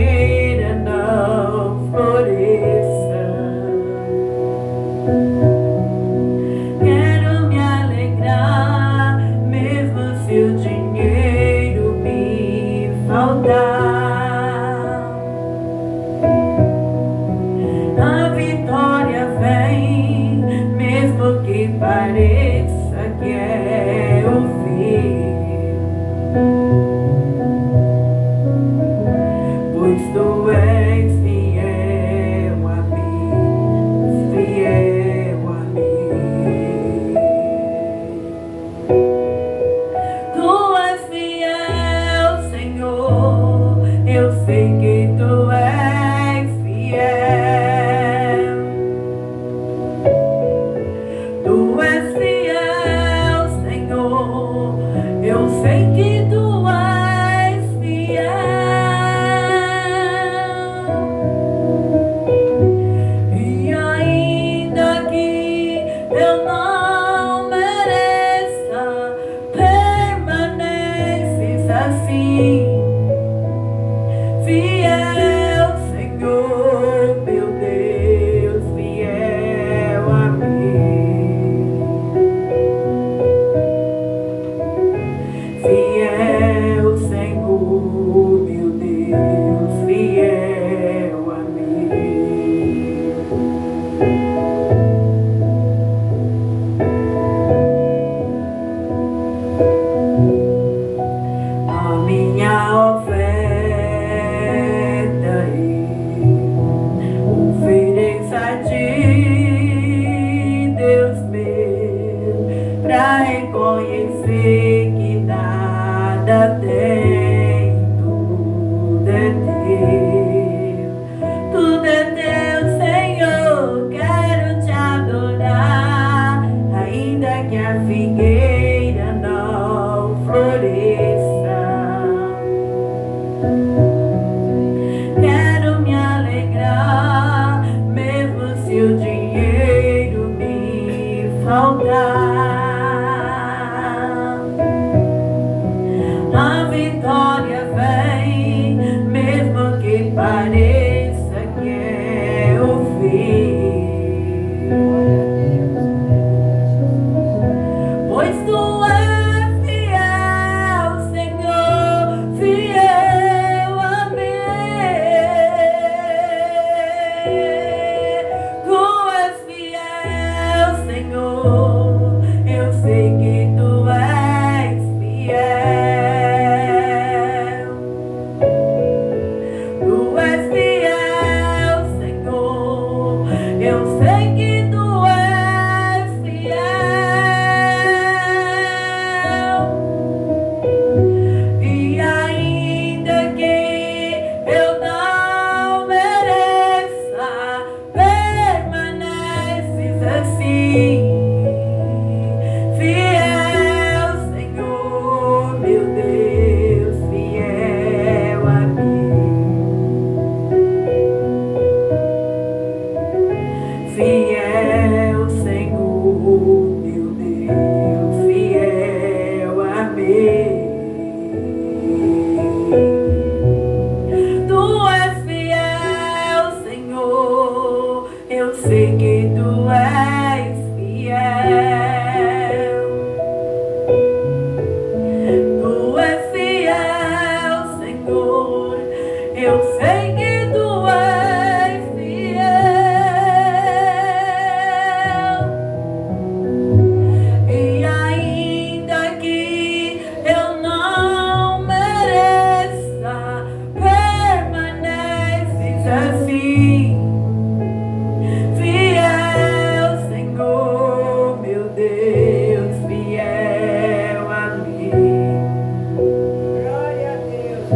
figueira não floresça. Quero me alegrar, mesmo se o dinheiro me faltar. A vitória vem, mesmo que pareça que é o fim. Pois tu és fiel a mim, fiel a mim. Tu és fiel, Senhor, eu sei que tu és fiel. Tu és fiel, Senhor, eu sei que tu és fiel. E ainda que eu não mereça, permaneces assim, fiel, Senhor, meu Deus, fiel a mim. Fiel, Senhor, meu Deus, fiel a mim. A minha oferta ofereço a ti, Deus meu, pra reconhecer que nada tem, tudo é teu. Tudo é teu, Senhor, quero te adorar, ainda que a figueira não floresça. Quero me alegrar, mesmo se o dinheiro me faltar. A vitória vem, mesmo que pareça que é o fim. Pois tu és fiel, Senhor, fiel a mim. Tu és fiel, Senhor, eu sei que tu és fiel. Tu és fiel, Senhor, eu sei que tu és fiel. E ainda que eu não mereça, permaneces assim, fiel, Senhor, meu Deus, fiel a mim. Fiel, Senhor, meu Deus, fiel a mim. Tu és fiel, Senhor, eu sei que tu és fiel. Tu és fiel, Senhor, eu sei que tu és fiel. E ainda que eu não mereça, permaneces assim, fiel, Senhor, meu Deus, fiel a mim. Glória a Deus.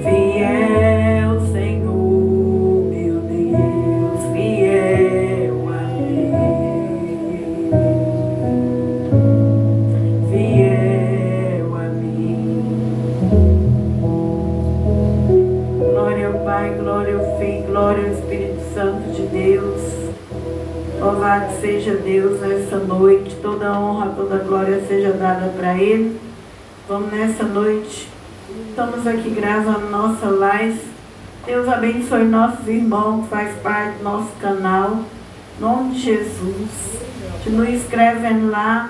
Fiel, Senhor, meu Deus, fiel a mim. Fiel a mim. Glória ao Pai, glória ao Filho, glória ao Espírito Santo de Deus. Louvado seja Deus nessa noite, toda honra, toda glória seja dada para Ele. Vamos nessa noite Estamos aqui gravando nossa live. Deus abençoe nossos irmãos que faz parte do nosso canal. Em nome de Jesus. Continue escrevendo lá.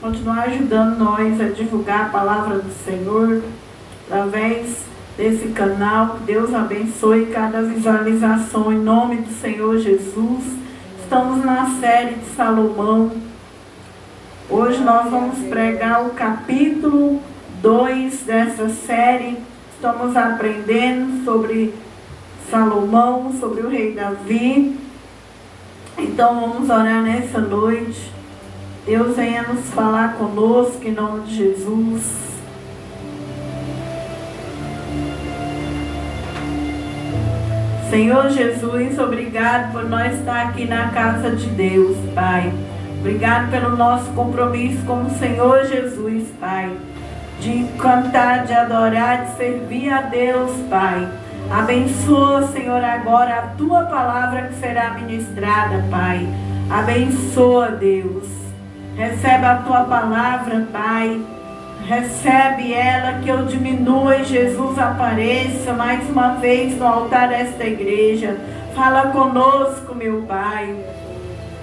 Continuar ajudando nós a divulgar a palavra do Senhor através desse canal. Que Deus abençoe cada visualização em nome do Senhor Jesus. Estamos na série de Salomão. Hoje nós vamos pregar o capítulo 2 dessa série. Estamos aprendendo sobre Salomão, sobre o rei Davi. Então vamos orar nessa noite. Deus venha nos falar conosco em nome de Jesus. Senhor Jesus, obrigado por nós estar aqui na casa de Deus, Pai. Obrigado pelo nosso compromisso com o Senhor Jesus, Pai. De cantar, de adorar, de servir a Deus, Pai. Abençoa, Senhor, agora a Tua palavra que será ministrada, Pai. Abençoa, Deus. Recebe a Tua palavra, Pai. Recebe ela, que eu diminua e Jesus apareça mais uma vez no altar desta igreja. Fala conosco, meu Pai.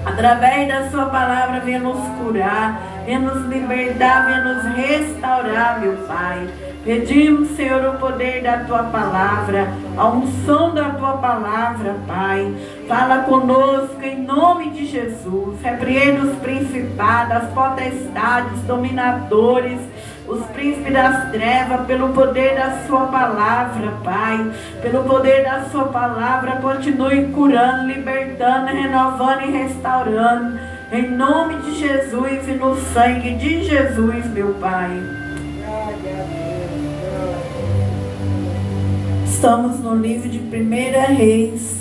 Através da Sua palavra, venha nos curar, venha nos libertar, venha nos restaurar, meu Pai. Pedimos, Senhor, o poder da Tua palavra, a unção da Tua palavra, Pai. Fala conosco em nome de Jesus. Repreenda os principados, as potestades, dominadores, os príncipes das trevas, pelo poder da Sua palavra, Pai. Pelo poder da Sua palavra, continue curando, libertando, renovando e restaurando. Em nome de Jesus e no sangue de Jesus, meu Pai. Estamos no livro de 1 Reis,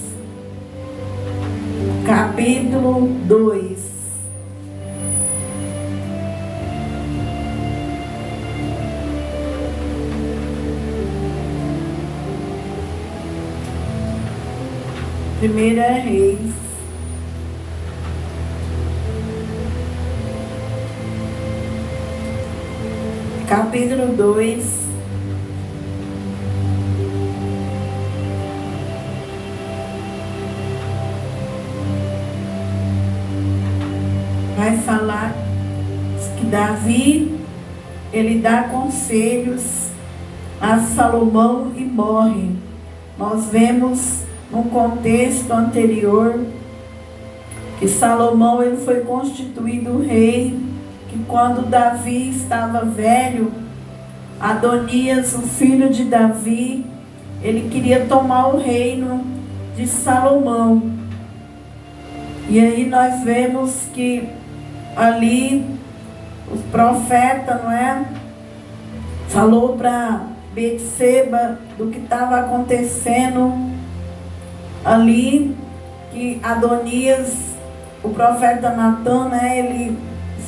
capítulo 2. Primeira Reis, capítulo 2. Vai falar que Davi, ele dá conselhos a Salomão e morre. Nós vemos no contexto anterior que Salomão ele foi constituído rei, que quando Davi estava velho, Adonias, o filho de Davi, ele queria tomar o reino de Salomão. E aí nós vemos que ali o profeta, não é? Falou para Betseba do que estava acontecendo ali, que Adonias, o profeta Natan, né? Ele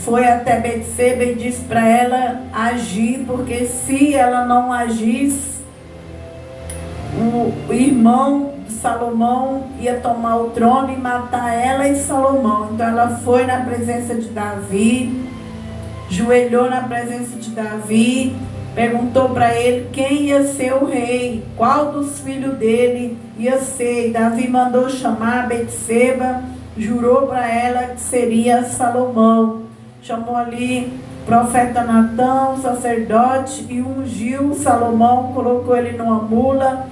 foi até Betseba e disse para ela agir, porque se ela não agisse, o irmão de Salomão ia tomar o trono e matar ela e Salomão. Então ela foi na presença de Davi, joelhou na presença de Davi, perguntou para ele quem ia ser o rei, qual dos filhos dele ia ser. Davi mandou chamar Betseba, jurou para ela que seria Salomão. Chamou ali o profeta Natã, sacerdote, e ungiu Salomão, colocou ele numa mula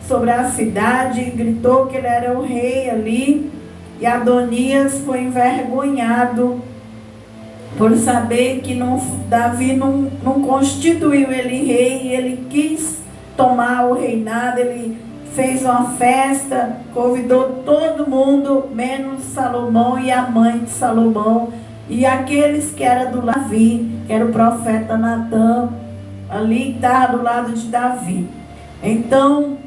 sobre a cidade, gritou que ele era o rei ali. E Adonias foi envergonhado por saber que Davi não constituiu ele rei, e ele quis tomar o reinado. Ele fez uma festa, convidou todo mundo, menos Salomão e a mãe de Salomão, e aqueles que eram do lado de Davi, que era o profeta Natã, ali que estava do lado de Davi. Então,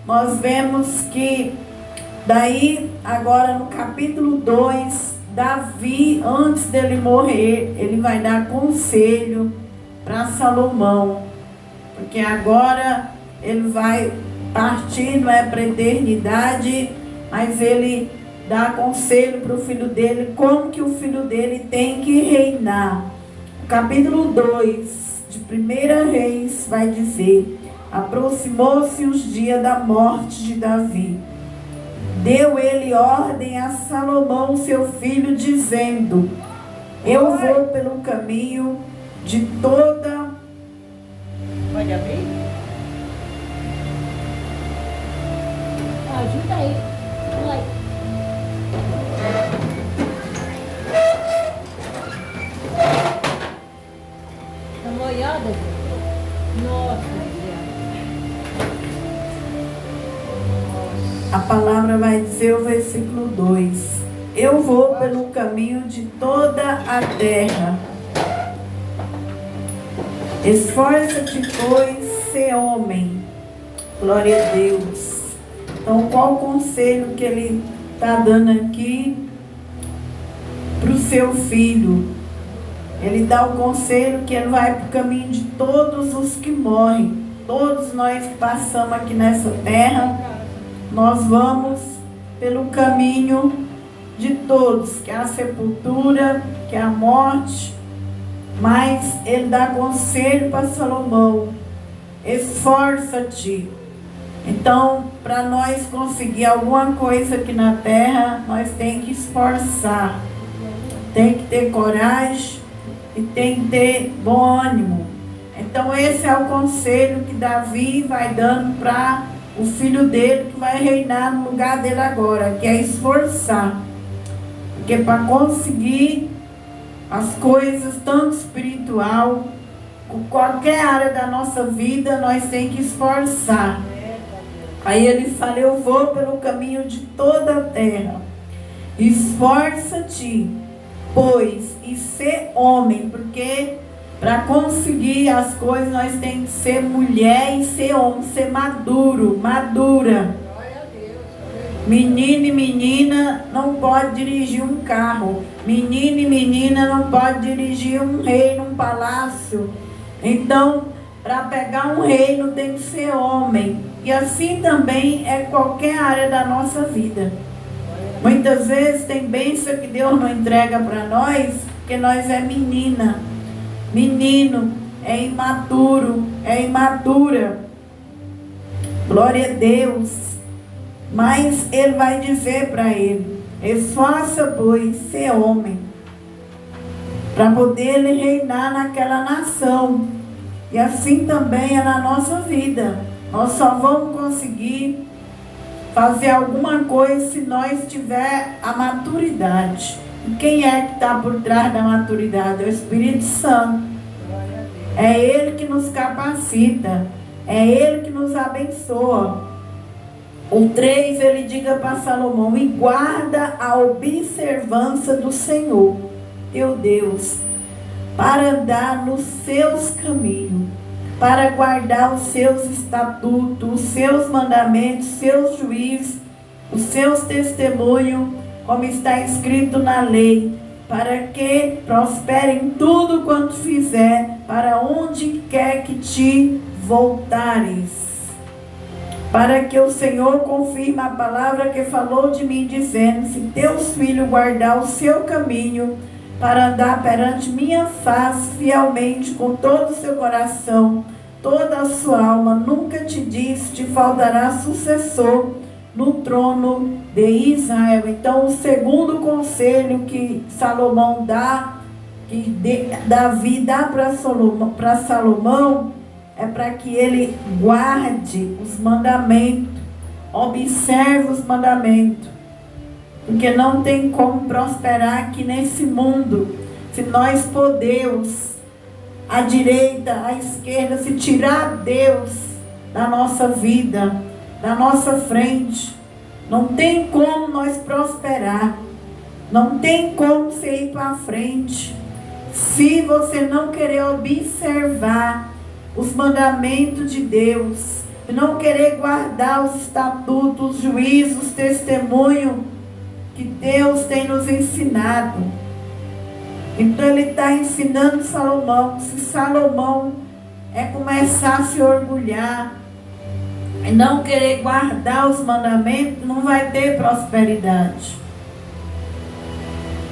nós vemos que daí, agora no capítulo 2, Davi, antes dele morrer, ele vai dar conselho para Salomão, porque agora ele vai partir, não é para a eternidade, mas ele dá conselho para o filho dele, como que o filho dele tem que reinar. Capítulo 2, de 1 Reis, vai dizer: aproximou-se os dias da morte de Davi. Deu ele ordem a Salomão, seu filho, dizendo: eu vou pelo caminho de toda... Pode abrir? Ajuda aí. Vai. Tá molhada? Nossa, A palavra vai dizer o versículo 2: eu vou pelo caminho de toda a terra. Esforça-te, pois, ser homem. Glória a Deus. Então, qual o conselho que ele está dando aqui para o seu filho? Ele dá o conselho que ele vai para o caminho de todos os que morrem. Todos nós que passamos aqui nessa terra, nós vamos pelo caminho de todos, que é a sepultura, que é a morte. Mas ele dá conselho para Salomão: esforça-te. Então, para nós conseguir alguma coisa aqui na terra, nós tem que esforçar, tem que ter coragem e tem que ter bom ânimo. Então, esse é o conselho que Davi vai dando para o filho dele, que vai reinar no lugar dele agora, que é esforçar. Porque para conseguir as coisas, tanto espiritual, qualquer área da nossa vida, nós tem que esforçar. Aí ele fala: eu vou pelo caminho de toda a terra. Esforça-te, pois, e ser homem, porque para conseguir as coisas nós temos que ser mulher e ser homem, ser maduro, madura. Menino e menina não pode dirigir um carro. Menino e menina não pode dirigir um reino, um palácio. Então, para pegar um reino tem que ser homem. E assim também é qualquer área da nossa vida. Muitas vezes tem bênção que Deus não entrega para nós, porque nós é menina. Menino é imaturo, é imatura. Glória a Deus. Mas ele vai dizer para ele: esforça, pois, ser homem, para poder ele reinar naquela nação. E assim também é na nossa vida. Nós só vamos conseguir fazer alguma coisa se nós tiver a maturidade. E quem é que está por trás da maturidade? É o Espírito Santo. É Ele que nos capacita. É Ele que nos abençoa. O 3, ele diga para Salomão: e guarda a observância do Senhor, teu Deus, para andar nos seus caminhos, para guardar os seus estatutos, os seus mandamentos, os seus juízos, os seus testemunhos, como está escrito na lei, para que prospere em tudo quanto fizer, para onde quer que te voltares. Para que o Senhor confirme a palavra que falou de mim, dizendo: se teus filhos guardar o seu caminho, para andar perante minha face fielmente, com todo o seu coração, toda a sua alma, nunca te disse, te faltará sucessor no trono de Israel. Então, o segundo conselho que Salomão dá, que Davi dá para Salomão, é para que ele guarde os mandamentos, observe os mandamentos, porque não tem como prosperar aqui nesse mundo se nós podemos, à direita, à esquerda, se tirar Deus da nossa vida, da nossa frente. Não tem como nós prosperar, não tem como você ir para frente se você não querer observar os mandamentos de Deus, e não querer guardar os estatutos, os juízos, os testemunhos que Deus tem nos ensinado. Então ele está ensinando Salomão, se Salomão começar a se orgulhar e não querer guardar os mandamentos, não vai ter prosperidade.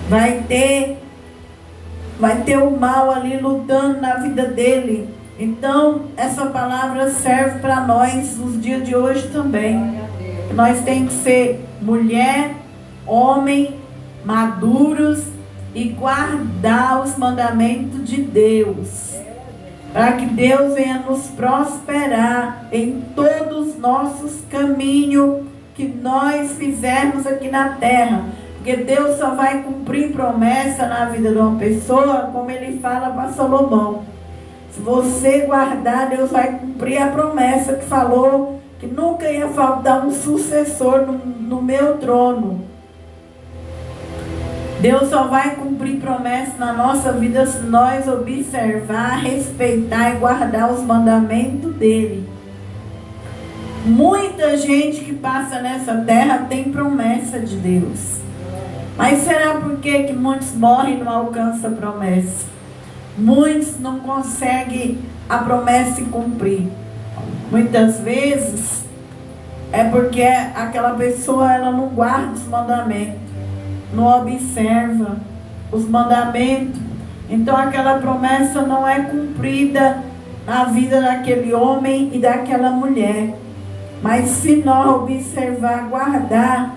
Vai ter vai ter o mal ali lutando na vida dele. Então, essa palavra serve para nós nos dias de hoje também. Nós temos que ser mulher, homem, maduros e guardar os mandamentos de Deus, para que Deus venha nos prosperar em todos os nossos caminhos que nós fizermos aqui na terra. Porque Deus só vai cumprir promessa na vida de uma pessoa, como ele fala para Salomão. Se você guardar, Deus vai cumprir a promessa que falou que nunca ia faltar um sucessor no meu trono. Deus só vai cumprir promessa na nossa vida se nós observar, respeitar e guardar os mandamentos dele. Muita gente que passa nessa terra tem promessa de Deus. Mas será por que muitos morrem e não alcançam a promessa? Muitos não conseguem a promessa se cumprir. Muitas vezes é porque aquela pessoa ela não guarda os mandamentos, não observa os mandamentos. Então aquela promessa não é cumprida na vida daquele homem e daquela mulher. Mas se nós observar, guardar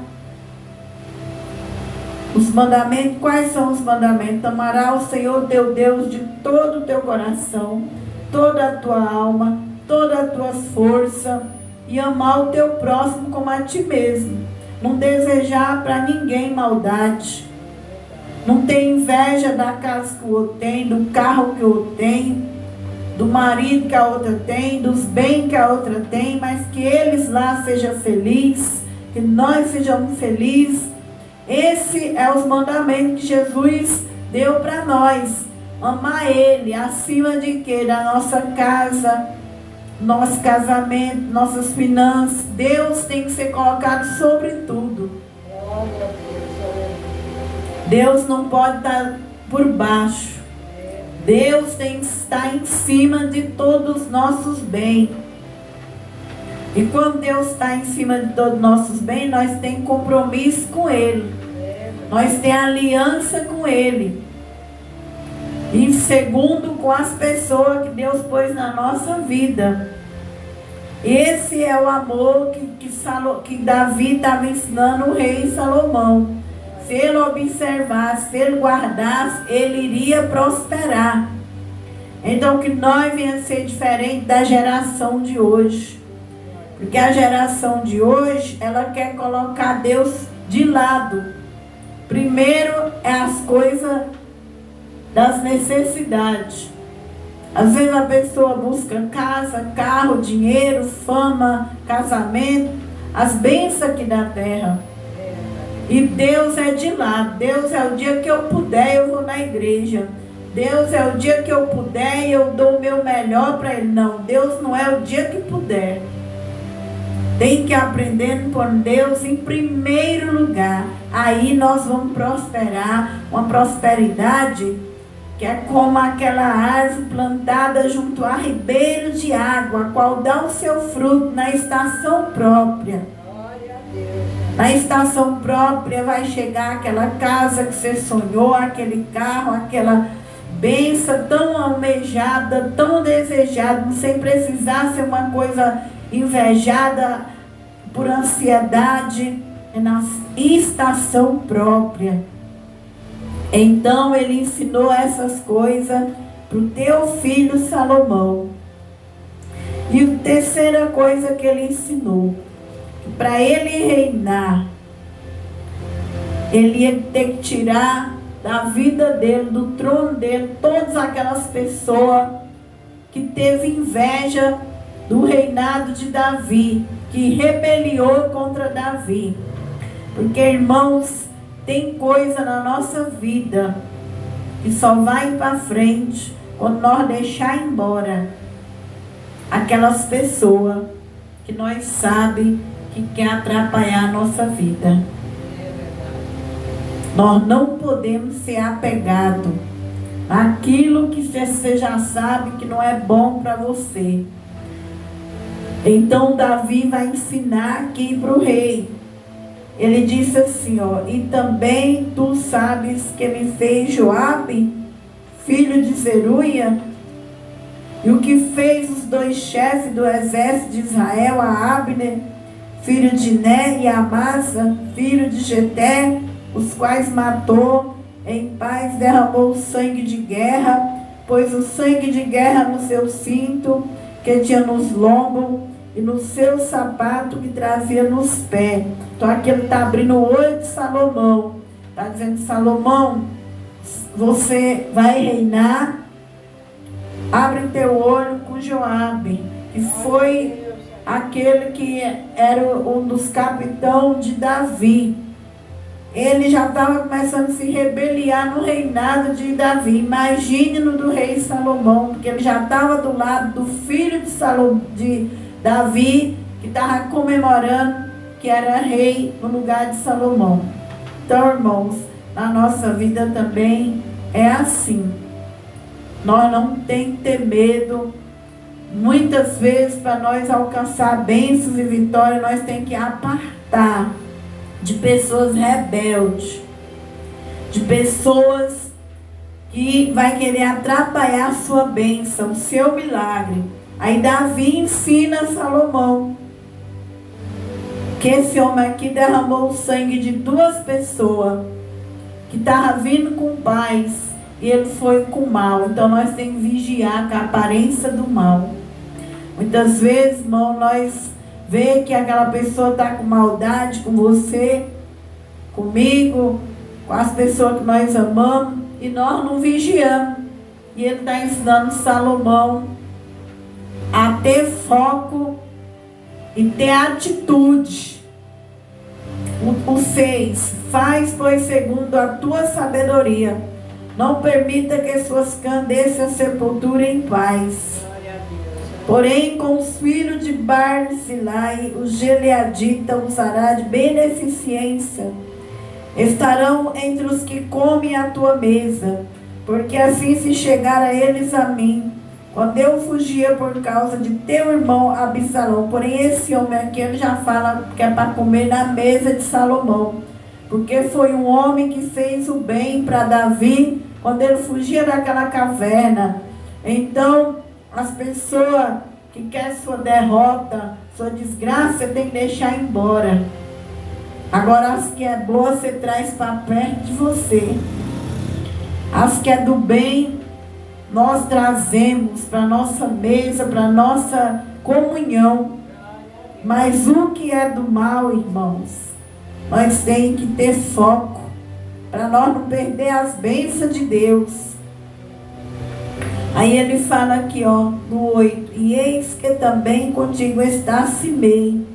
os mandamentos, quais são os mandamentos? Amarás o Senhor teu Deus de todo o teu coração, toda a tua alma, toda a tua força, e amar o teu próximo como a ti mesmo. Não desejar para ninguém maldade. Não ter inveja da casa que o outro tem, do carro que o outro tem, do marido que a outra tem, dos bens que a outra tem, mas que eles lá sejam felizes, que nós sejamos felizes. Esse é os mandamentos que Jesus deu para nós. Amar Ele acima de quê? Da nossa casa, nosso casamento, nossas finanças. Deus tem que ser colocado sobre tudo. Deus não pode estar por baixo. Deus tem que estar em cima de todos os nossos bens. E quando Deus está em cima de todos os nossos bens, nós temos compromisso com Ele. Nós temos aliança com Ele. E segundo, com as pessoas que Deus pôs na nossa vida. Esse é o amor que Davi estava ensinando o rei Salomão. Se ele observasse, se ele guardasse, ele iria prosperar. Então que nós venhamos ser diferente da geração de hoje. Porque a geração de hoje, ela quer colocar Deus de lado. Primeiro é as coisas das necessidades. Às vezes a pessoa busca casa, carro, dinheiro, fama, casamento, as bênçãos aqui da terra. E Deus é de lado. Deus é o dia que eu puder, eu vou na igreja. Deus é o dia que eu puder e eu dou o meu melhor para Ele. Não, Deus não é o dia que puder. Tem que aprender a pôr Deus em primeiro lugar. Aí nós vamos prosperar. Uma prosperidade que é como aquela árvore plantada junto a ribeiros de água, a qual dá o seu fruto na estação própria. Na estação própria vai chegar aquela casa que você sonhou, aquele carro, aquela bênção tão almejada, tão desejada, sem precisar ser uma coisa invejada por ansiedade, é na estação própria. Então ele ensinou essas coisas para o teu filho Salomão. E a terceira coisa que ele ensinou, para ele reinar, ele ia ter que tirar da vida dele, do trono dele, todas aquelas pessoas que teve inveja do reinado de Davi, que rebeliou contra Davi. Porque, irmãos, tem coisa na nossa vida que só vai para frente quando nós deixar embora aquelas pessoas que nós sabemos que quer atrapalhar a nossa vida. Nós não podemos ser apegados àquilo que você já sabe que não é bom para você. Então Davi vai ensinar aqui para o rei. Ele disse assim, ó: e também tu sabes que me fez Joabe, filho de Zeruia? E o que fez os 2 chefes do exército de Israel, a Abner, filho de Né, e a Amasa, filho de Jeté, os quais matou, em paz derramou sangue de guerra, pôs o sangue de guerra no seu cinto, que tinha nos lombos, e no seu sapato que trazia nos pés. Então aqui ele está abrindo o olho de Salomão. Está dizendo: Salomão, você vai reinar. Abre teu olho com Joabe, que foi aquele que era um dos capitães de Davi. Ele já estava começando a se rebeliar no reinado de Davi. Imagine no do rei Salomão, porque ele já estava do lado do filho de Davi, que estava comemorando que era rei no lugar de Salomão. Então, irmãos, na nossa vida também é assim. Nós não temos que ter medo. Muitas vezes, para nós alcançar bênçãos e vitórias, nós temos que apartar de pessoas rebeldes, de pessoas que vai querer atrapalhar a sua bênção, o seu milagre. Aí Davi ensina Salomão que esse homem aqui derramou o sangue de 2 pessoas que estavam vindo com paz, e ele foi com mal. Então nós temos que vigiar com a aparência do mal. Muitas vezes, irmão, nós vê que aquela pessoa está com maldade com você, comigo, com as pessoas que nós amamos, e nós não vigiamos. E ele está ensinando Salomão a ter foco e ter atitude. O 6, faz, pois, segundo a tua sabedoria. Não permita que suas cãs desçam a sepultura em paz. Porém, com os filhos de Barzilai, os Gileaditas usará de beneficência. Estarão entre os que comem a tua mesa, porque assim se chegar a eles a mim, quando eu fugia por causa de teu irmão Absalão. Porém, esse homem aqui, ele já fala que é para comer na mesa de Salomão, porque foi um homem que fez o bem para Davi, quando ele fugia daquela caverna. Então, as pessoas que querem sua derrota, sua desgraça, você tem que deixar embora. Agora, as que é boa, você traz para perto de você. As que é do bem, nós trazemos para nossa mesa, para nossa comunhão. Mas o que é do mal, irmãos, nós temos que ter foco, para nós não perder as bênçãos de Deus. Aí ele fala aqui, ó, no 8. E eis que também contigo está Simei,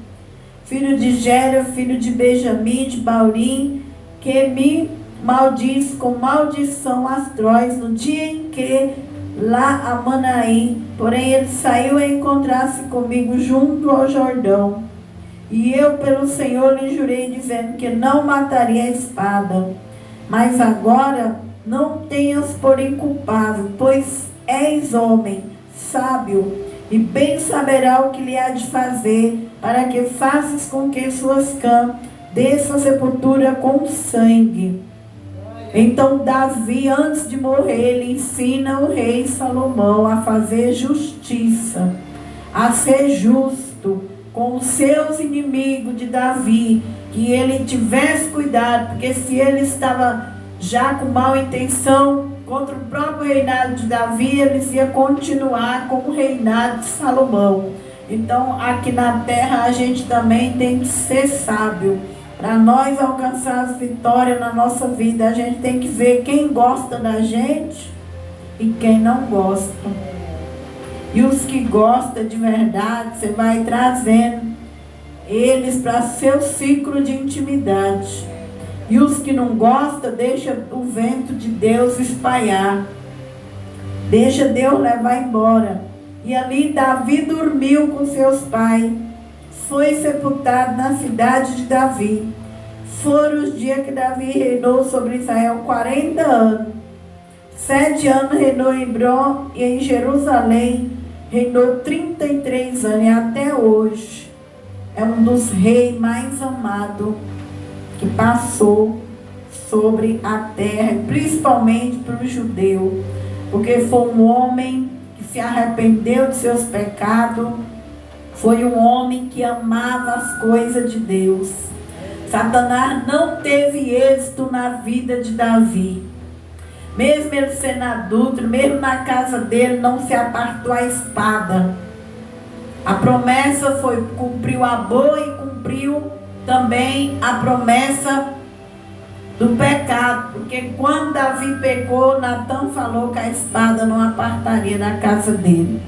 filho de Gera, filho de Benjamim, de Baurim, que me maldiz com maldição astróis no dia em que lá a Manaim. Porém ele saiu a encontrar-se comigo junto ao Jordão. E eu pelo Senhor lhe jurei, dizendo que não mataria a espada. Mas agora não tenhas por inculpável, pois és homem, sábio, e bem saberá o que lhe há de fazer, para que faças com que suas cãs desçam a sepultura com sangue. Então Davi, antes de morrer, ele ensina o rei Salomão a fazer justiça, a ser justo com os seus inimigos de Davi, que ele tivesse cuidado, porque se ele estava já com má intenção contra o próprio reinado de Davi, eles iam continuar com o reinado de Salomão. Então aqui na terra a gente também tem que ser sábio. Para nós alcançar as vitórias na nossa vida, a gente tem que ver quem gosta da gente e quem não gosta. E os que gostam de verdade, você vai trazendo eles para seu ciclo de intimidade. E os que não gostam, deixa o vento de Deus espalhar. Deixa Deus levar embora. E ali Davi dormiu com seus pais. Foi sepultado na cidade de Davi. Foram os dias que Davi reinou sobre Israel 40 anos. 7 anos reinou em Hebron, e em Jerusalém reinou 33 anos. E até hoje é um dos reis mais amados que passou sobre a terra, principalmente para o judeu. porque foi um homem que se arrependeu de seus pecados, foi um homem que amava as coisas de Deus. Satanás não teve êxito na vida de Davi. Mesmo ele sendo adulto, mesmo na casa dele, não se apartou a espada. A promessa foi, cumpriu a boa e cumpriu também a promessa do pecado. Porque quando Davi pecou, Natã falou que a espada não apartaria da casa dele.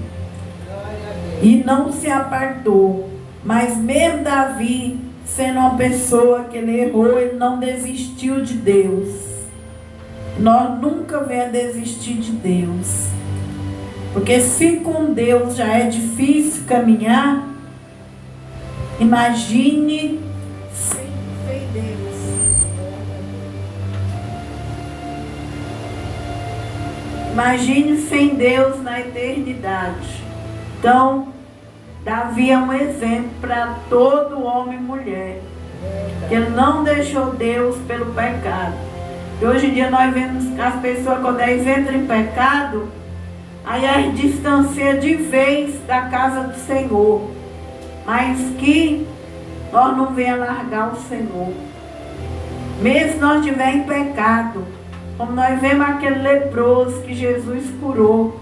E não se apartou. Mas mesmo Davi, sendo uma pessoa que ele errou, ele não desistiu de Deus. Nós nunca vamos desistir de Deus. Porque se com Deus já é difícil caminhar, imagine sem Deus. Imagine sem Deus na eternidade. Então, Davi é um exemplo para todo homem e mulher. Que ele não deixou Deus pelo pecado. E hoje em dia nós vemos que as pessoas, quando elas entram em pecado, aí elas distanciam de vez da casa do Senhor. Mas que nós não venhamos largar o Senhor. Mesmo se nós estivermos em pecado, como nós vemos aquele leproso que Jesus curou.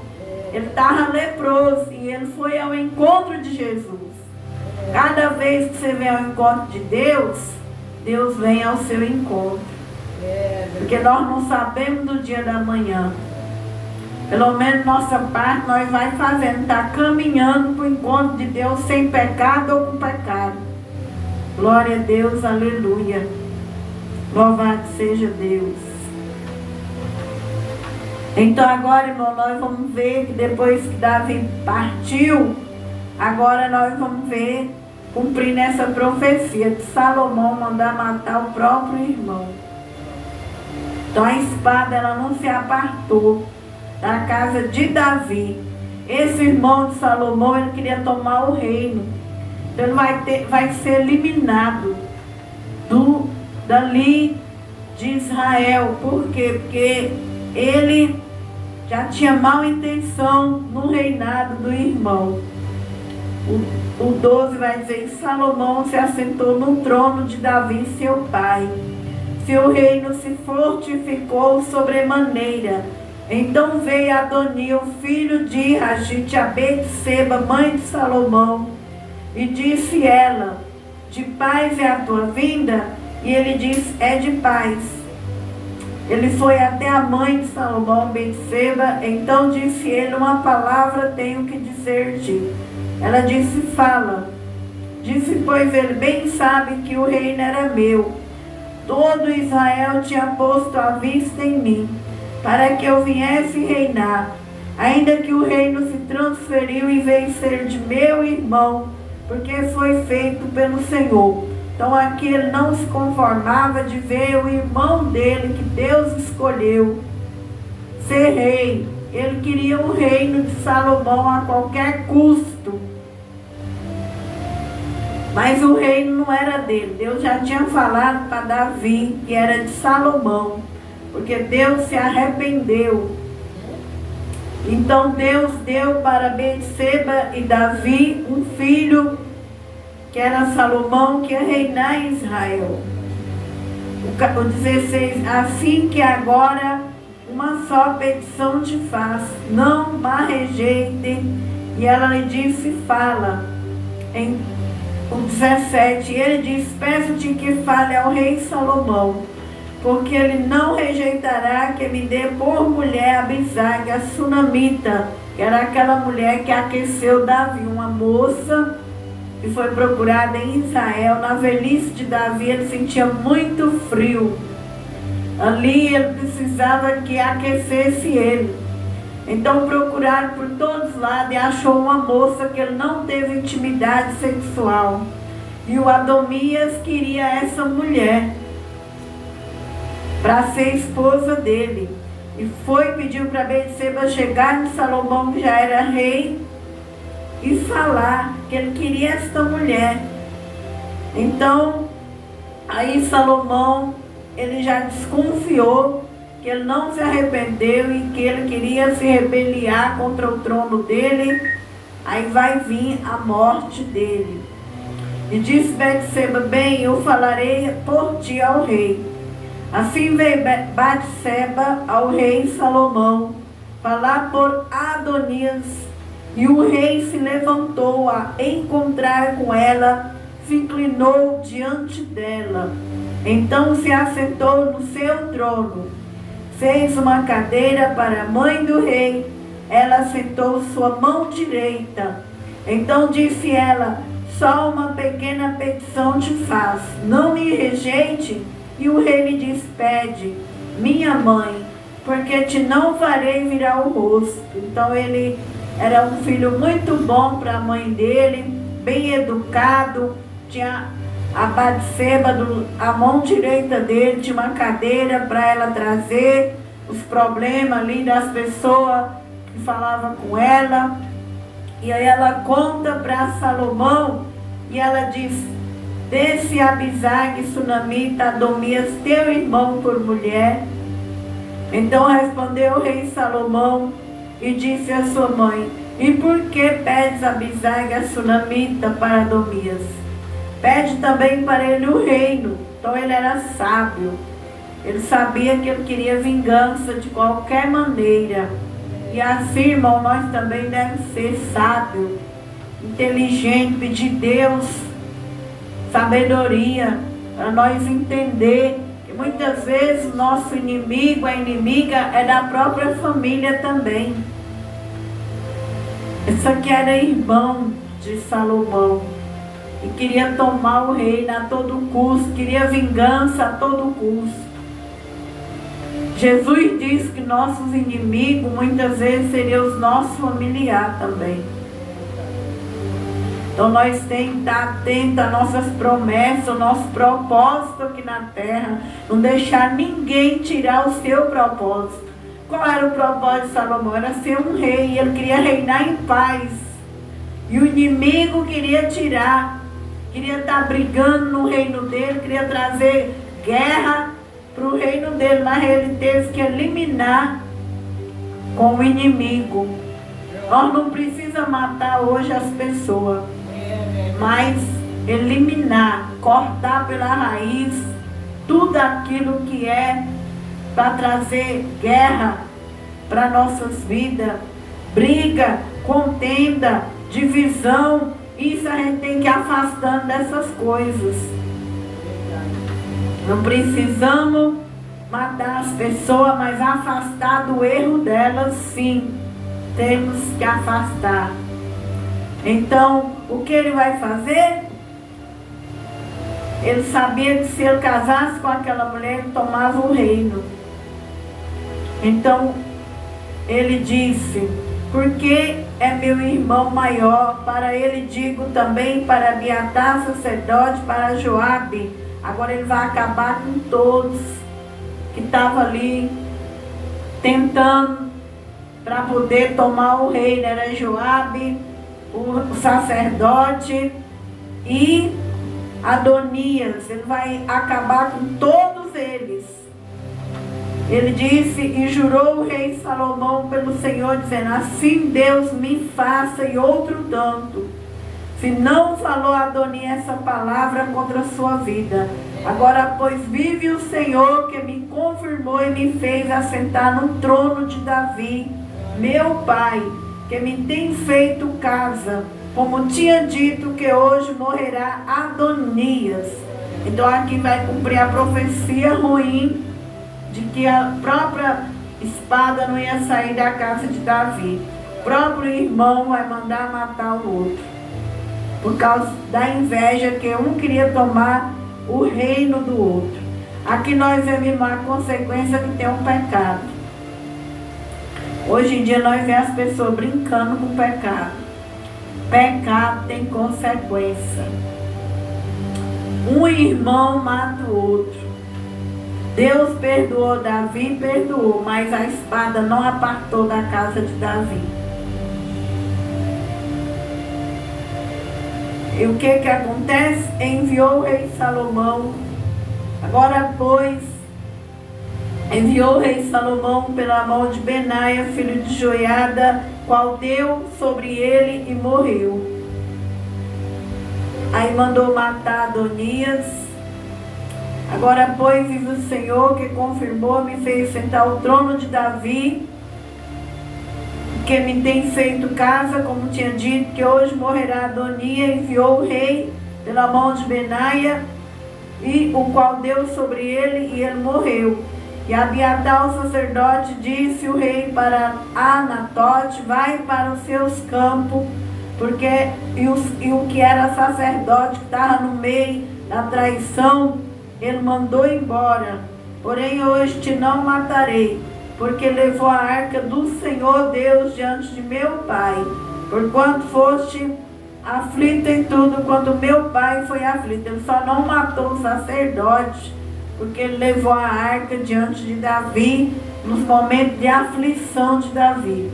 Ele estava leproso e ele foi ao encontro de Jesus. Cada vez que você vem ao encontro de Deus, Deus vem ao seu encontro. Porque nós não sabemos do dia da manhã. Pelo menos nossa parte nós vai fazendo, está caminhando para o encontro de Deus sem pecado ou com pecado. Glória a Deus, aleluia. Louvado seja Deus. Então agora, irmão, nós vamos ver que depois que Davi partiu, agora nós vamos ver, cumprindo essa profecia de Salomão mandar matar o próprio irmão. Então a espada ela não se apartou da casa de Davi. Esse irmão de Salomão, ele queria tomar o reino. Então ele vai ser eliminado dali de Israel. Por quê? Porque ele já tinha mal intenção no reinado do irmão. O 12 vai dizer: Salomão se assentou no trono de Davi, seu pai. Seu reino se fortificou sobremaneira. Então veio Adonias, o filho de Agite, a Betseba, mãe de Salomão, e disse ela: de paz é a tua vinda? E ele disse: é de paz. Ele foi até a mãe de Salomão, Betseba. Então disse ele: uma palavra tenho que dizer-te. Ela disse: fala. Disse, pois ele bem sabe que o reino era meu. Todo Israel tinha posto a vista em mim, para que eu viesse reinar. Ainda que o reino se transferiu e veio ser de meu irmão, porque foi feito pelo Senhor. Então aqui ele não se conformava de ver o irmão dele, que Deus escolheu, ser rei. Ele queria o reino de Salomão a qualquer custo. Mas o reino não era dele. Deus já tinha falado para Davi que era de Salomão, porque Deus se arrependeu. Então Deus deu para Betseba e Davi um filho, que era Salomão, que ia reinar em Israel. O 16, assim que agora uma só petição te faço, não me rejeite. E ela lhe disse: fala. Em o 17, ele diz: peço-te que fale ao rei Salomão, porque ele não rejeitará que me dê por mulher Abisag, a sunamita, que era aquela mulher que aqueceu Davi, uma moça que foi procurada em Israel. Na velhice de Davi, ele sentia muito frio. Ali ele precisava que aquecesse ele. Então procuraram por todos lados e achou uma moça que ele não teve intimidade sexual. E o Adonias queria essa mulher para ser esposa dele. E pediu para Betseba chegar em Salomão, que já era rei, e falar que ele queria esta mulher. Então, aí Salomão, ele já desconfiou que ele não se arrependeu e que ele queria se rebeliar contra o trono dele, aí vai vir a morte dele. E disse Betseba: bem, eu falarei por ti ao rei. Assim veio Betseba ao rei Salomão falar por Adonias, e o rei se levantou a encontrar com ela, se inclinou diante dela. Então se assentou no seu trono, fez uma cadeira para a mãe do rei, ela sentou sua mão direita. Então disse ela: só uma pequena petição te faço, não me rejeite. E o rei lhe disse: pede, minha mãe, porque te não farei virar o rosto. Então ele era um filho muito bom para a mãe dele, bem educado, tinha a Batseba, a mão direita dele, tinha uma cadeira para ela trazer os problemas ali das pessoas que falavam com ela. E aí ela conta para Salomão e ela diz: desse Abisag, Sunamita, Adonias, teu irmão por mulher. Então respondeu o rei Salomão e disse à sua mãe: e por que pedes Abisag, a Sunamita, para Adonias? Pede também para ele o reino. Então ele era sábio. Ele sabia que ele queria vingança de qualquer maneira. E assim, irmão, nós também devemos ser sábios, inteligentes, pedir Deus sabedoria, para nós entender que muitas vezes o nosso inimigo, a inimiga é da própria família também. Esse aqui era irmão de Salomão e queria tomar o reino a todo custo, queria vingança a todo custo. Jesus diz que nossos inimigos muitas vezes seriam os nossos familiares também. Então nós temos que estar atentos às nossas promessas, ao nosso propósito aqui na terra. Não deixar ninguém tirar o seu propósito. Qual era o propósito de Salomão? Era ser um rei. Ele queria reinar em paz. E o inimigo queria tirar. Queria estar brigando no reino dele. Queria trazer guerra para o reino dele. Mas ele teve que eliminar com o inimigo. Nós não precisamos matar hoje as pessoas, mas eliminar, cortar pela raiz tudo aquilo que é para trazer guerra para nossas vidas, briga, contenda, divisão. Isso a gente tem que ir afastando dessas coisas. Não precisamos matar as pessoas, mas afastar do erro delas, sim. Temos que afastar. Então, o que ele vai fazer? Ele sabia que se ele casasse com aquela mulher, ele tomava o reino. Então, ele disse: porque é meu irmão maior, para ele digo também, para Abiatar, sacerdote, para Joabe. Agora ele vai acabar com todos que estavam ali tentando para poder tomar o reino. Era Joabe, o sacerdote, e Adonias. Ele vai acabar com todos eles. Ele disse: e jurou o rei Salomão pelo Senhor, dizendo: assim Deus me faça e outro tanto, se não falou Adonias essa palavra contra a sua vida. Agora, pois, vive o Senhor, que me confirmou e me fez assentar no trono de Davi, meu pai, que me tem feito casa, como tinha dito que hoje morrerá Adonias. Então aqui vai cumprir a profecia ruim de que a própria espada não ia sair da casa de Davi. O próprio irmão vai mandar matar o outro, por causa da inveja, que um queria tomar o reino do outro. Aqui nós vemos a consequência que tem um pecado. Hoje em dia nós vemos as pessoas brincando com o pecado. Pecado tem consequência. Um irmão mata o outro. Deus perdoou Davi, perdoou, mas a espada não apartou da casa de Davi. E o que acontece? Enviou o rei Salomão. Agora, pois, enviou o rei Salomão pela mão de Benaia, filho de Joiada, qual deu sobre ele e morreu. Aí mandou matar Adonias. Agora, pois, vive o Senhor, que confirmou, me fez sentar ao trono de Davi, que me tem feito casa, como tinha dito, que hoje morrerá Adonias. Enviou o rei pela mão de Benaia, e o qual deu sobre ele, e ele morreu. E Abiatar, o sacerdote, disse o rei para Anatote: vai para os seus campos, porque o que era sacerdote, que estava no meio da traição, ele mandou embora. Porém hoje te não matarei, porque levou a arca do Senhor Deus diante de meu pai. Porquanto foste aflito em tudo, quando meu pai foi aflito. Ele só não matou o sacerdote, porque ele levou a arca diante de Davi, nos momentos de aflição de Davi.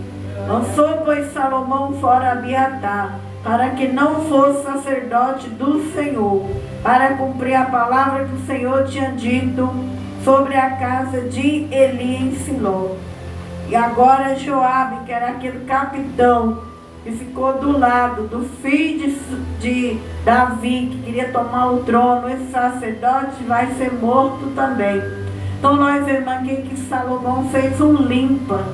Lançou, pois, Salomão fora Abiatar, para que não fosse sacerdote do Senhor, para cumprir a palavra que o Senhor tinha dito sobre a casa de Eli em Siló. E agora Joabe, que era aquele capitão que ficou do lado do filho de Davi, que queria tomar o trono, esse sacerdote vai ser morto também. Então nós vemos aqui que Salomão fez um limpa,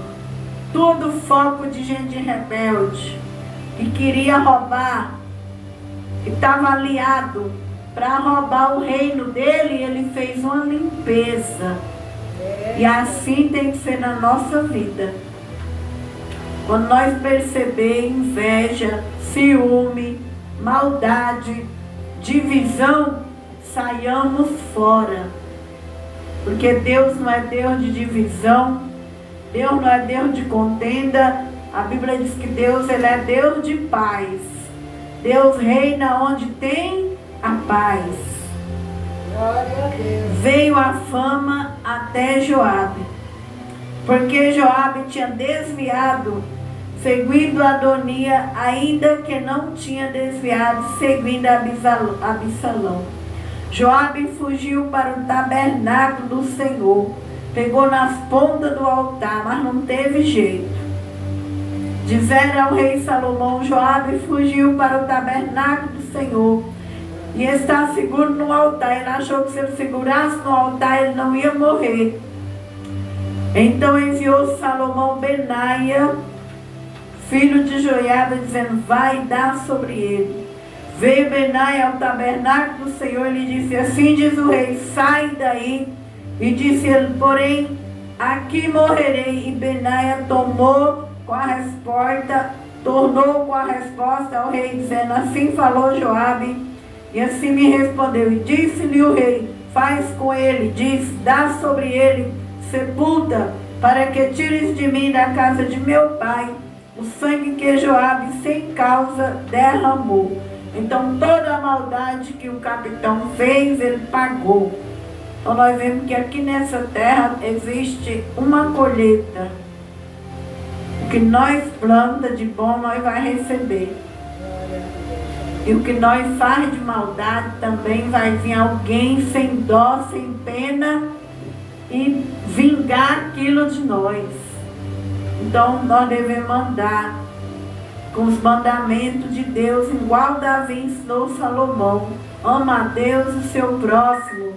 todo foco de gente rebelde, que queria roubar, que estava aliado para roubar o reino dele. Ele fez uma limpeza. E assim tem que ser na nossa vida. Quando nós perceber inveja, ciúme, maldade, divisão, saiamos fora. Porque Deus não é Deus de divisão, Deus não é Deus de contenda. A Bíblia diz que Deus, ele é Deus de paz. Deus reina onde tem a paz. Glória a Deus. Veio a fama até Joabe, porque Joabe tinha desviado, seguindo Adonias, ainda que não tinha desviado, seguindo Absalão. Joabe fugiu para o tabernáculo do Senhor, pegou nas pontas do altar, mas não teve jeito. Disseram ao rei Salomão: Joabe fugiu para o tabernáculo do Senhor e está seguro no altar. Ele achou que se ele segurasse no altar, ele não ia morrer. Então enviou Salomão Benaia, filho de Joiada, dizendo: vai dar sobre ele. Veio Benaia ao tabernáculo do Senhor e lhe disse: assim diz o rei, sai daí. E disse ele: porém, aqui morrerei. E Benaia tornou com a resposta ao rei, dizendo: assim falou Joabe, e assim me respondeu. E disse-lhe o rei: faz com ele, diz, dá sobre ele, sepulta, para que tires de mim, da casa de meu pai, o sangue que Joabe sem causa derramou. Então toda a maldade que o capitão fez, ele pagou. Então nós vemos que aqui nessa terra existe uma colheita. O que nós planta de bom, nós vai receber. E o que nós faz de maldade, também vai vir alguém sem dó, sem pena, e vingar aquilo de nós. Então nós devemos andar com os mandamentos de Deus, igual Davi ensinou Salomão: ama a Deus e o seu próximo.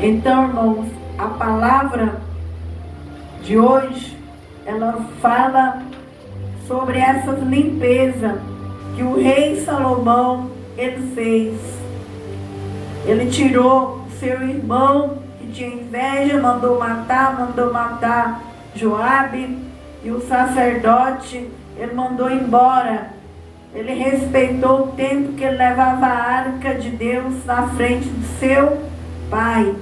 Então, irmãos, a palavra de hoje, ela fala sobre essa limpeza que o rei Salomão, ele fez. Ele tirou seu irmão que tinha inveja, mandou matar Joabe, e o sacerdote, ele mandou embora. Ele respeitou o tempo que ele levava a arca de Deus na frente do seu pai.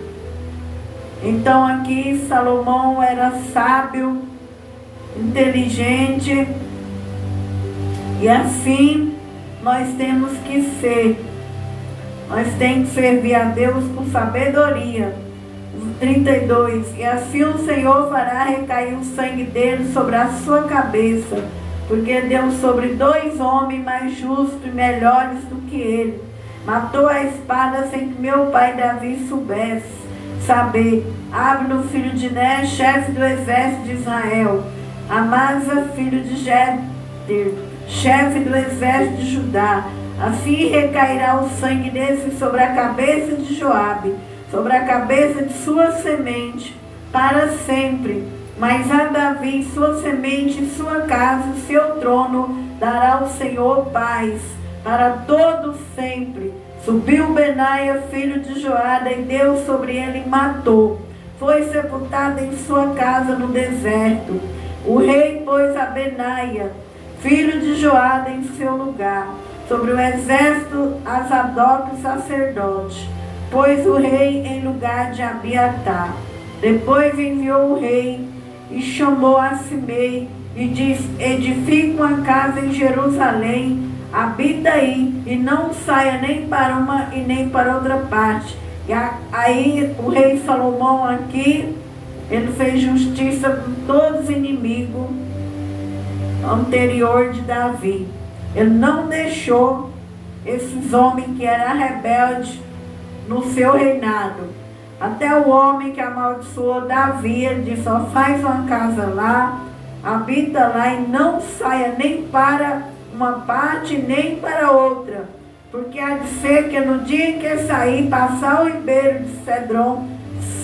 Então aqui Salomão era sábio, inteligente, e assim nós temos que ser. Nós temos que servir a Deus com sabedoria. 32. E assim o Senhor fará recair o sangue dele sobre a sua cabeça, porque deu sobre 2 homens mais justos e melhores do que ele. matou a espada sem que meu pai Davi soubesse saber. Abno, filho de Ner, chefe do exército de Israel. Amasa, filho de Jeter, chefe do exército de Judá. Assim recairá o sangue desse sobre a cabeça de Joabe, sobre a cabeça de sua semente, para sempre. Mas a Davi, sua semente, sua casa, seu trono, dará o Senhor paz, para todo sempre. Subiu Benaia, filho de Joada, e deu sobre ele e matou. Foi sepultado em sua casa no deserto. O rei pôs a Benaia, filho de Joada, em seu lugar. Sobre o exército, Azadoc, sacerdote. Pôs o rei em lugar de Abiatar. Depois enviou o rei e chamou a Simei e disse: edifica uma casa em Jerusalém, habita aí, e não saia nem para uma e nem para outra parte. E aí o rei Salomão aqui, ele fez justiça com todos os inimigos anterior de Davi. Ele não deixou esses homens que eram rebeldes no seu reinado. Até o homem que amaldiçoou Davi, ele disse: só faz uma casa lá, habita lá e não saia nem para uma parte nem para outra. Porque há de ser que no dia em que sair, passar o ribeiro de Cedron,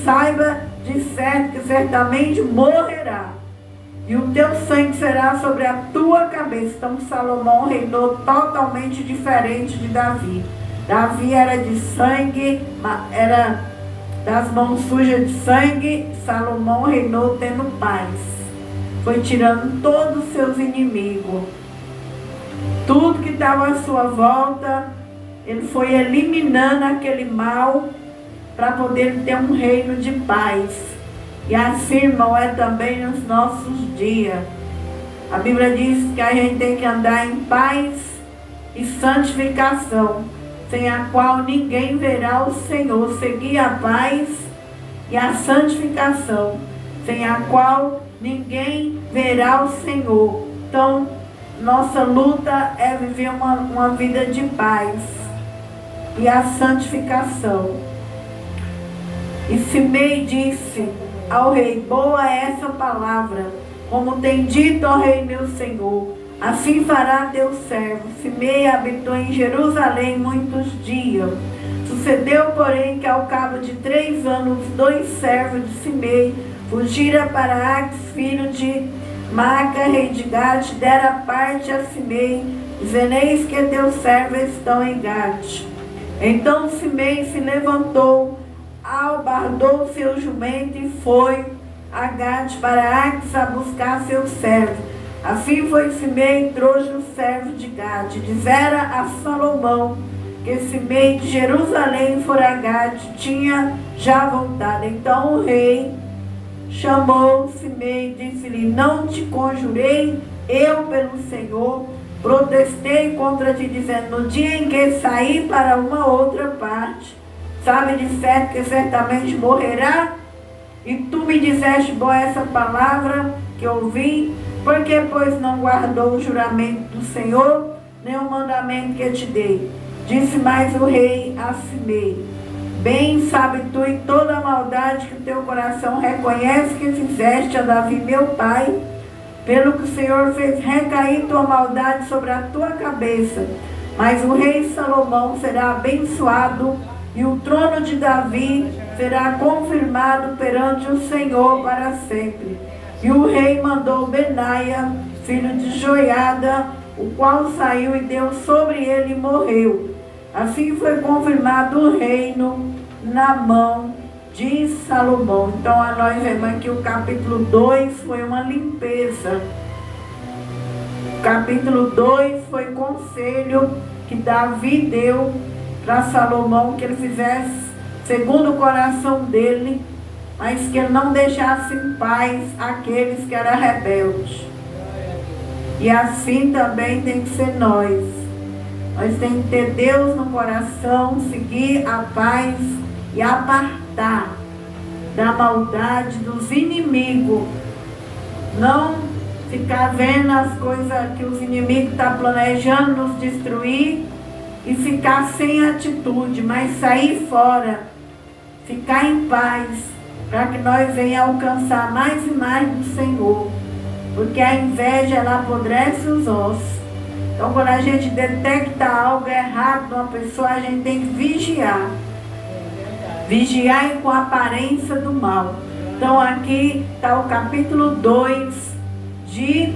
saiba de certo que certamente morrerá. E o teu sangue será sobre a tua cabeça. Então Salomão reinou totalmente diferente de Davi. Davi era de sangue, era das mãos sujas de sangue. Salomão reinou tendo paz. Foi tirando todos os seus inimigos. Tudo que estava à sua volta, ele foi eliminando aquele mal para poder ter um reino de paz. E assim, irmão, é também nos nossos dias. A Bíblia diz que a gente tem que andar em paz e santificação, sem a qual ninguém verá o Senhor. Seguir a paz e a santificação, sem a qual ninguém verá o Senhor. Então, nossa luta é viver uma vida de paz e a santificação. E Simei disse ao rei: boa é essa palavra, como tem dito ao rei meu senhor, assim fará teu servo. Simei habitou em Jerusalém muitos dias. Sucedeu, porém, que ao cabo de 3 anos, 2 servos de Simei fugiram para Aques, filho de Maca, rei de Gade, dera parte a Simei, dizendo: eis que teus servos estão em Gade. Então Simei se levantou, albardou seu jumento e foi a Gade para Aques a buscar seu servo. Assim foi Simei e trouxe o servo de Gade. Dizera a Salomão que Simei de Jerusalém fora a Gade, tinha já voltado. Então o rei chamou Simei e disse-lhe: não te conjurei eu pelo Senhor, protestei contra ti, dizendo: no dia em que sair para uma outra parte, sabe de certo que certamente morrerá? E tu me disseste: boa essa palavra que ouvi, porque pois não guardou o juramento do Senhor, nem o mandamento que te dei. Disse mais o rei a Simei: bem sabe tu em toda a maldade que o teu coração reconhece que fizeste a Davi meu pai, pelo que o Senhor fez recair tua maldade sobre a tua cabeça. Mas o rei Salomão será abençoado, e o trono de Davi será confirmado perante o Senhor para sempre. E o rei mandou Benaia, filho de Joiada, o qual saiu e deu sobre ele e morreu. Assim foi confirmado o reino na mão de Salomão. Então a nós vemos aqui o capítulo 2 foi uma limpeza. O capítulo 2 foi conselho que Davi deu para Salomão, que ele fizesse segundo o coração dele, mas que ele não deixasse em paz aqueles que eram rebeldes. E assim também tem que ser nós. Nós temos que ter Deus no coração, seguir a paz e apartar da maldade dos inimigos. Não ficar vendo as coisas que os inimigos estão planejando nos destruir e ficar sem atitude, mas sair fora, ficar em paz, para que nós venhamos alcançar mais e mais do Senhor. Porque a inveja, ela apodrece os ossos. Então, quando a gente detecta algo errado numa pessoa, a gente tem que vigiar. Vigiar e com a aparência do mal. Então, aqui está o capítulo 2 de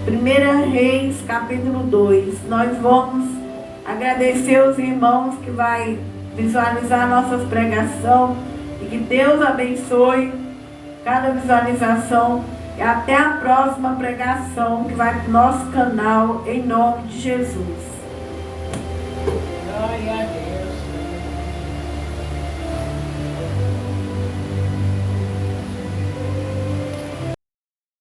1 Reis, capítulo 2. Nós vamos agradecer os irmãos que vai visualizar nossas pregações e que Deus abençoe cada visualização. E até a próxima pregação que vai para o nosso canal, em nome de Jesus. Glória a Deus.